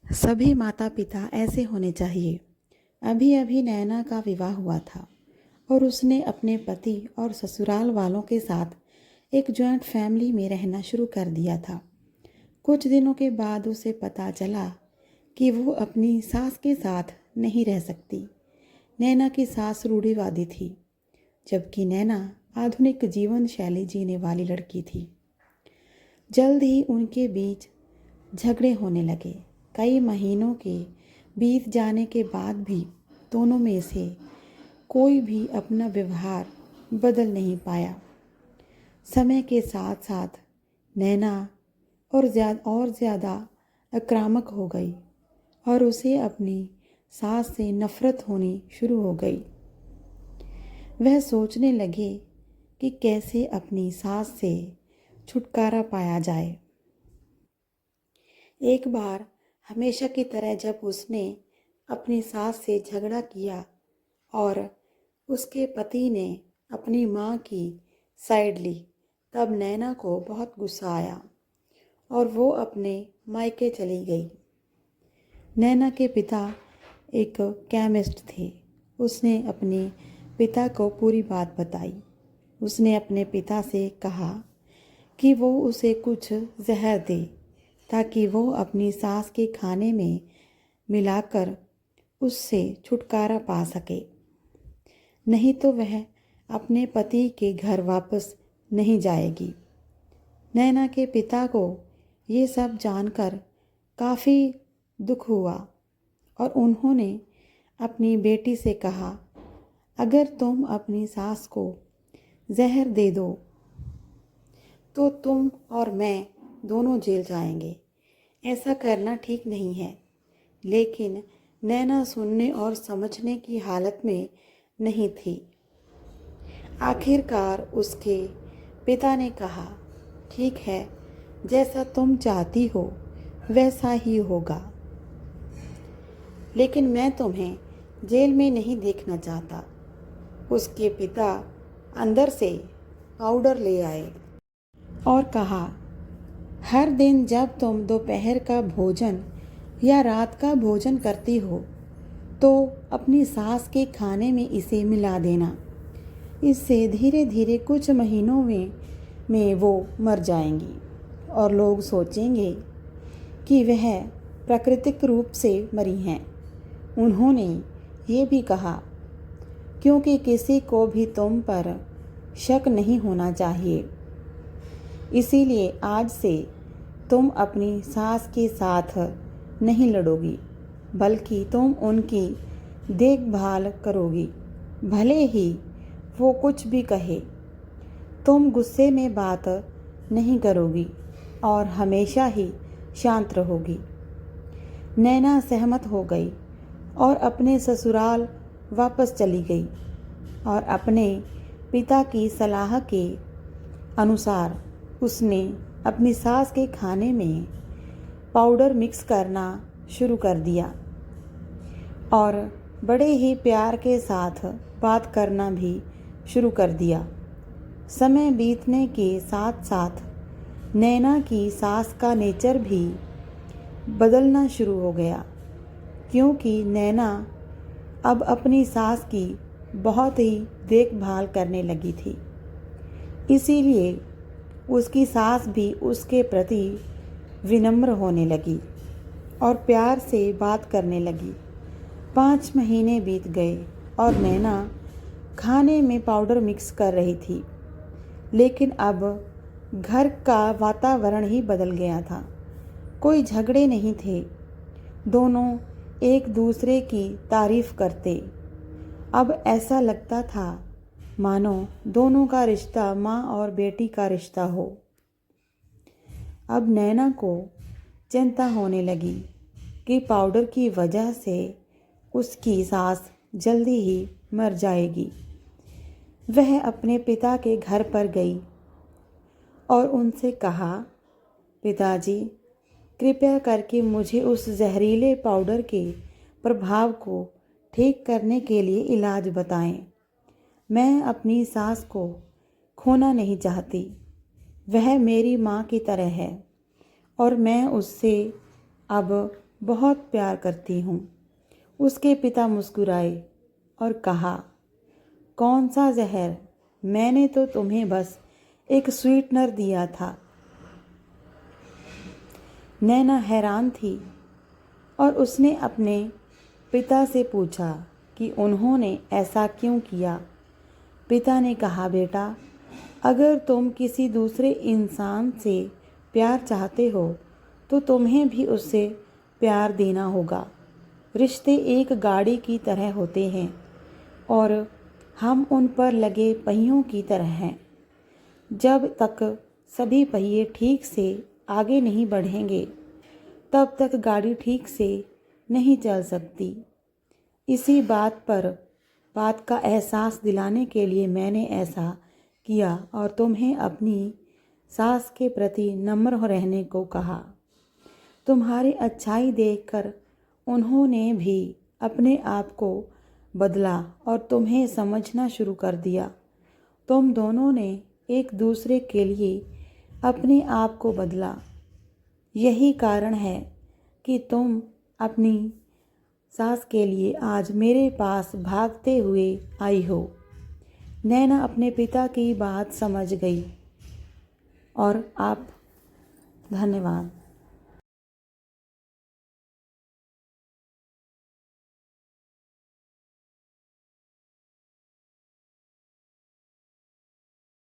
सभी माता पिता ऐसे होने चाहिए। अभी अभी नैना का विवाह हुआ था और उसने अपने पति और ससुराल वालों के साथ एक जॉइंट फैमिली में रहना शुरू कर दिया था। कुछ दिनों के बाद उसे पता चला कि वो अपनी सास के साथ नहीं रह सकती। नैना की सास रूढ़िवादी थी, जबकि नैना आधुनिक जीवन शैली जीने वाली लड़की थी। जल्द ही उनके बीच झगड़े होने लगे। कई महीनों के बीत जाने के बाद भी दोनों में से कोई भी अपना व्यवहार बदल नहीं पाया। समय के साथ साथ नैना और ज़्यादा आक्रामक हो गई और उसे अपनी सास से नफरत होनी शुरू हो गई। वह सोचने लगे कि कैसे अपनी सास से छुटकारा पाया जाए। एक बार हमेशा की तरह जब उसने अपनी सास से झगड़ा किया और उसके पति ने अपनी माँ की साइड ली, तब नैना को बहुत गुस्सा आया और वो अपने मायके चली गई। नैना के पिता एक केमिस्ट थे। उसने अपने पिता को पूरी बात बताई। उसने अपने पिता से कहा कि वो उसे कुछ जहर दे ताकि वो अपनी सास के खाने में मिलाकर उससे छुटकारा पा सके, नहीं तो वह अपने पति के घर वापस नहीं जाएगी। नैना के पिता को ये सब जानकर काफ़ी दुख हुआ और उन्होंने अपनी बेटी से कहा, अगर तुम अपनी सास को जहर दे दो तो तुम और मैं दोनों जेल जाएंगे। ऐसा करना ठीक नहीं है। लेकिन नैना सुनने और समझने की हालत में नहीं थी। आखिरकार उसके पिता ने कहा, ठीक है, जैसा तुम चाहती हो वैसा ही होगा, लेकिन मैं तुम्हें जेल में नहीं देखना चाहता। उसके पिता अंदर से पाउडर ले आए और कहा, हर दिन जब तुम दोपहर का भोजन या रात का भोजन करती हो तो अपनी सास के खाने में इसे मिला देना। इससे धीरे धीरे कुछ महीनों में वो मर जाएंगी और लोग सोचेंगे कि वह प्राकृतिक रूप से मरी हैं। उन्होंने ये भी कहा, क्योंकि किसी को भी तुम पर शक नहीं होना चाहिए, इसीलिए आज से तुम अपनी सास के साथ नहीं लड़ोगी, बल्कि तुम उनकी देखभाल करोगी। भले ही वो कुछ भी कहे, तुम गुस्से में बात नहीं करोगी और हमेशा ही शांत रहोगी। नैना सहमत हो गई और अपने ससुराल वापस चली गई और अपने पिता की सलाह के अनुसार उसने अपनी सास के खाने में पाउडर मिक्स करना शुरू कर दिया और बड़े ही प्यार के साथ बात करना भी शुरू कर दिया। समय बीतने के साथ साथ नैना की सास का नेचर भी बदलना शुरू हो गया, क्योंकि नैना अब अपनी सास की बहुत ही देखभाल करने लगी थी। इसीलिए उसकी सास भी उसके प्रति विनम्र होने लगी और प्यार से बात करने लगी। 5 महीने बीत गए और नैना खाने में पाउडर मिक्स कर रही थी, लेकिन अब घर का वातावरण ही बदल गया था। कोई झगड़े नहीं थे, दोनों एक दूसरे की तारीफ करते। अब ऐसा लगता था मानो दोनों का रिश्ता माँ और बेटी का रिश्ता हो। अब नैना को चिंता होने लगी कि पाउडर की वजह से उसकी सास जल्दी ही मर जाएगी। वह अपने पिता के घर पर गई और उनसे कहा, पिताजी, कृपया करके मुझे उस जहरीले पाउडर के प्रभाव को ठीक करने के लिए इलाज बताएं। मैं अपनी सास को खोना नहीं चाहती। वह मेरी माँ की तरह है और मैं उससे अब बहुत प्यार करती हूँ। उसके पिता मुस्कुराए और कहा, कौन सा जहर? मैंने तो तुम्हें बस एक स्वीटनर दिया था। नैना हैरान थी और उसने अपने पिता से पूछा कि उन्होंने ऐसा क्यों किया। पिता ने कहा, बेटा, अगर तुम किसी दूसरे इंसान से प्यार चाहते हो तो तुम्हें भी उससे प्यार देना होगा। रिश्ते एक गाड़ी की तरह होते हैं और हम उन पर लगे पहियों की तरह हैं। जब तक सभी पहिए ठीक से आगे नहीं बढ़ेंगे तब तक गाड़ी ठीक से नहीं चल सकती। इसी बात का एहसास दिलाने के लिए मैंने ऐसा किया और तुम्हें अपनी सास के प्रति नम्र रहने को कहा। तुम्हारी अच्छाई देखकर उन्होंने भी अपने आप को बदला और तुम्हें समझना शुरू कर दिया। तुम दोनों ने एक दूसरे के लिए अपने आप को बदला। यही कारण है कि तुम अपनी सास के लिए आज मेरे पास भागते हुए आई हो। नैना अपने पिता की बात समझ गई और आप धन्यवाद।